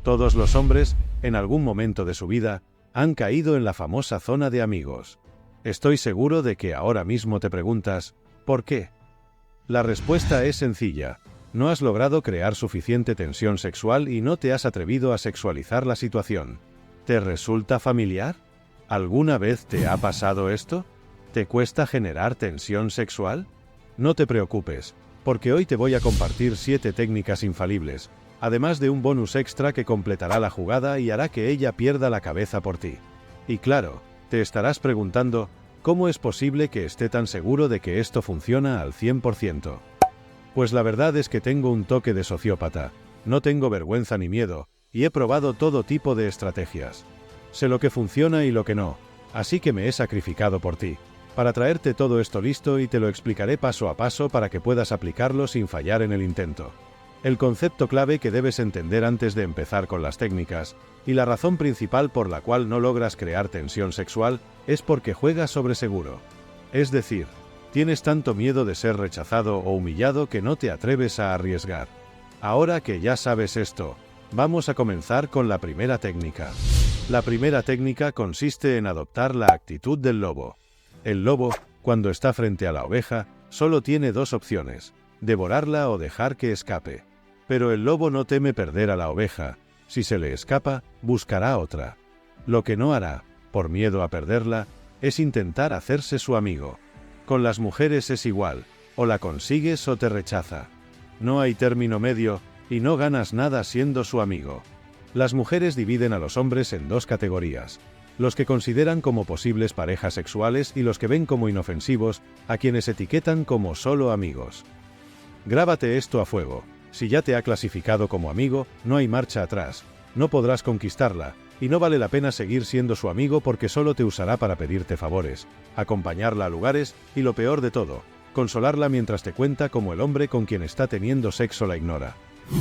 Todos los hombres, en algún momento de su vida, han caído en la famosa zona de amigos. Estoy seguro de que ahora mismo te preguntas, ¿por qué? La respuesta es sencilla. No has logrado crear suficiente tensión sexual y no te has atrevido a sexualizar la situación. ¿Te resulta familiar? ¿Alguna vez te ha pasado esto? ¿Te cuesta generar tensión sexual? No te preocupes, porque hoy te voy a compartir 7 técnicas infalibles, además de un bonus extra que completará la jugada y hará que ella pierda la cabeza por ti. Y claro, te estarás preguntando, ¿cómo es posible que esté tan seguro de que esto funciona al 100%? Pues la verdad es que tengo un toque de sociópata, no tengo vergüenza ni miedo, y he probado todo tipo de estrategias. Sé lo que funciona y lo que no, así que me he sacrificado por ti, para traerte todo esto listo y te lo explicaré paso a paso para que puedas aplicarlo sin fallar en el intento. El concepto clave que debes entender antes de empezar con las técnicas, y la razón principal por la cual no logras crear tensión sexual, es porque juegas sobre seguro. Es decir, tienes tanto miedo de ser rechazado o humillado que no te atreves a arriesgar. Ahora que ya sabes esto, vamos a comenzar con la primera técnica. La primera técnica consiste en adoptar la actitud del lobo. El lobo, cuando está frente a la oveja, solo tiene 2 opciones: devorarla o dejar que escape. Pero el lobo no teme perder a la oveja. Si se le escapa, buscará otra. Lo que no hará, por miedo a perderla, es intentar hacerse su amigo. Con las mujeres es igual, o la consigues o te rechaza. No hay término medio, y no ganas nada siendo su amigo. Las mujeres dividen a los hombres en 2 categorías: los que consideran como posibles parejas sexuales y los que ven como inofensivos, a quienes etiquetan como solo amigos. Grábate esto a fuego: si ya te ha clasificado como amigo, no hay marcha atrás, no podrás conquistarla, y no vale la pena seguir siendo su amigo porque solo te usará para pedirte favores, acompañarla a lugares, y lo peor de todo, consolarla mientras te cuenta cómo el hombre con quien está teniendo sexo la ignora.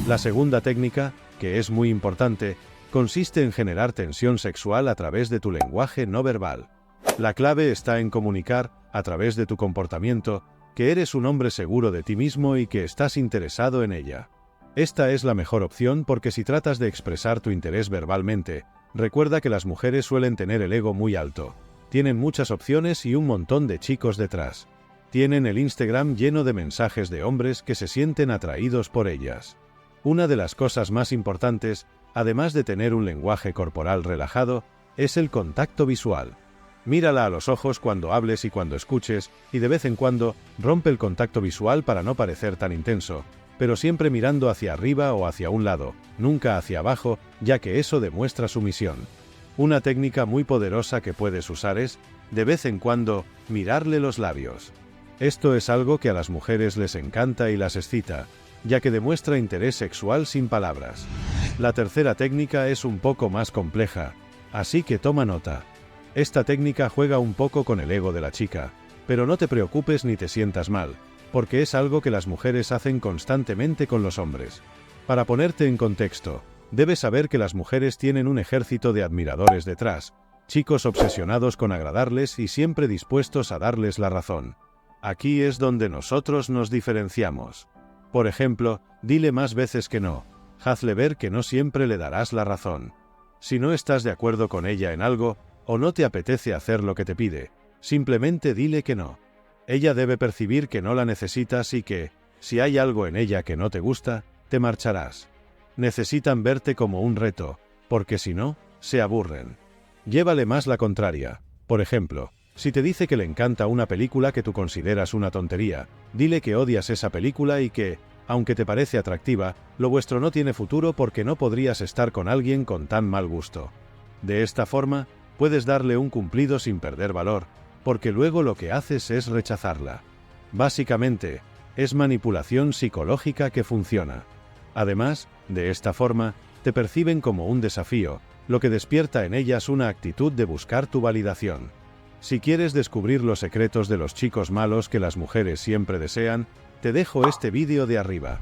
La segunda técnica, que es muy importante, consiste en generar tensión sexual a través de tu lenguaje no verbal. La clave está en comunicar, a través de tu comportamiento, que eres un hombre seguro de ti mismo y que estás interesado en ella. Esta es la mejor opción porque si tratas de expresar tu interés verbalmente, recuerda que las mujeres suelen tener el ego muy alto. Tienen muchas opciones y un montón de chicos detrás. Tienen el Instagram lleno de mensajes de hombres que se sienten atraídos por ellas. Una de las cosas más importantes, además de tener un lenguaje corporal relajado, es el contacto visual. Mírala a los ojos cuando hables y cuando escuches, y de vez en cuando, rompe el contacto visual para no parecer tan intenso, pero siempre mirando hacia arriba o hacia un lado, nunca hacia abajo, ya que eso demuestra sumisión. Una técnica muy poderosa que puedes usar es, de vez en cuando, mirarle los labios. Esto es algo que a las mujeres les encanta y las excita, ya que demuestra interés sexual sin palabras. La tercera técnica es un poco más compleja, así que toma nota. Esta técnica juega un poco con el ego de la chica, pero no te preocupes ni te sientas mal, porque es algo que las mujeres hacen constantemente con los hombres. Para ponerte en contexto, debes saber que las mujeres tienen un ejército de admiradores detrás, chicos obsesionados con agradarles y siempre dispuestos a darles la razón. Aquí es donde nosotros nos diferenciamos. Por ejemplo, dile más veces que no, hazle ver que no siempre le darás la razón. Si no estás de acuerdo con ella en algo, o no te apetece hacer lo que te pide, simplemente dile que no. Ella debe percibir que no la necesitas y que, si hay algo en ella que no te gusta, te marcharás. Necesitan verte como un reto, porque si no, se aburren. Llévale más la contraria. Por ejemplo, si te dice que le encanta una película que tú consideras una tontería, dile que odias esa película y que, aunque te parece atractiva, lo vuestro no tiene futuro porque no podrías estar con alguien con tan mal gusto. De esta forma, puedes darle un cumplido sin perder valor, porque luego lo que haces es rechazarla. Básicamente, es manipulación psicológica que funciona. Además, de esta forma, te perciben como un desafío, lo que despierta en ellas una actitud de buscar tu validación. Si quieres descubrir los secretos de los chicos malos que las mujeres siempre desean, te dejo este vídeo de arriba.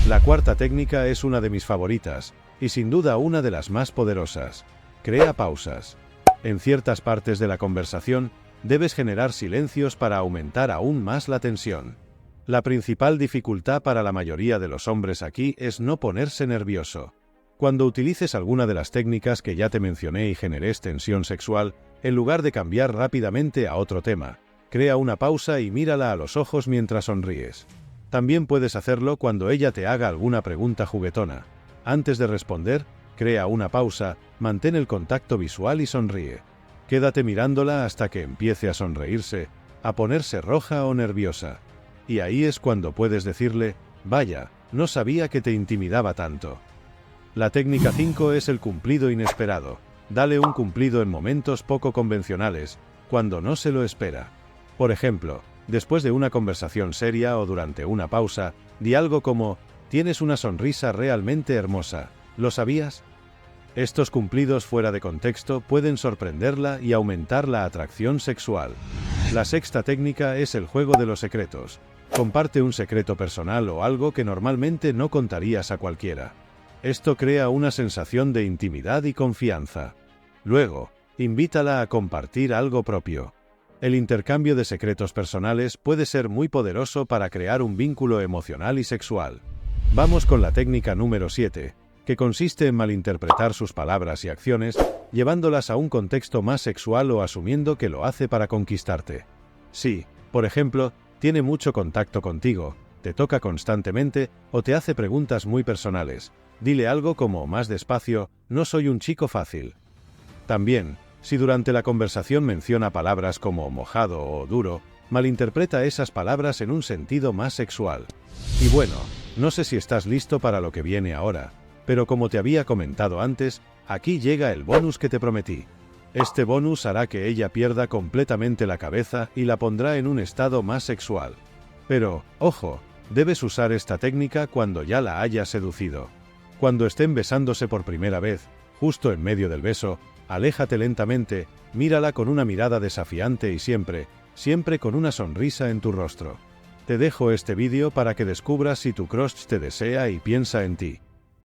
La cuarta técnica es una de mis favoritas, y sin duda una de las más poderosas. Crea pausas. En ciertas partes de la conversación, debes generar silencios para aumentar aún más la tensión. La principal dificultad para la mayoría de los hombres aquí es no ponerse nervioso. Cuando utilices alguna de las técnicas que ya te mencioné y generes tensión sexual, en lugar de cambiar rápidamente a otro tema, crea una pausa y mírala a los ojos mientras sonríes. También puedes hacerlo cuando ella te haga alguna pregunta juguetona. Antes de responder, crea una pausa, mantén el contacto visual y sonríe. Quédate mirándola hasta que empiece a sonreírse, a ponerse roja o nerviosa. Y ahí es cuando puedes decirle, vaya, no sabía que te intimidaba tanto. La técnica 5 es el cumplido inesperado. Dale un cumplido en momentos poco convencionales, cuando no se lo espera. Por ejemplo, después de una conversación seria o durante una pausa, di algo como, tienes una sonrisa realmente hermosa, ¿lo sabías? Estos cumplidos fuera de contexto pueden sorprenderla y aumentar la atracción sexual. La sexta técnica es el juego de los secretos. Comparte un secreto personal o algo que normalmente no contarías a cualquiera. Esto crea una sensación de intimidad y confianza. Luego, invítala a compartir algo propio. El intercambio de secretos personales puede ser muy poderoso para crear un vínculo emocional y sexual. Vamos con la técnica número 7, que consiste en malinterpretar sus palabras y acciones, llevándolas a un contexto más sexual o asumiendo que lo hace para conquistarte. Sí, por ejemplo, tiene mucho contacto contigo, te toca constantemente o te hace preguntas muy personales. Dile algo como más despacio, no soy un chico fácil. También, si durante la conversación menciona palabras como mojado o duro, malinterpreta esas palabras en un sentido más sexual. Y bueno, no sé si estás listo para lo que viene ahora, pero como te había comentado antes, aquí llega el bonus que te prometí. Este bonus hará que ella pierda completamente la cabeza y la pondrá en un estado más sexual. Pero, ojo, debes usar esta técnica cuando ya la hayas seducido. Cuando estén besándose por primera vez, justo en medio del beso, aléjate lentamente, mírala con una mirada desafiante y siempre con una sonrisa en tu rostro. Te dejo este vídeo para que descubras si tu crush te desea y piensa en ti.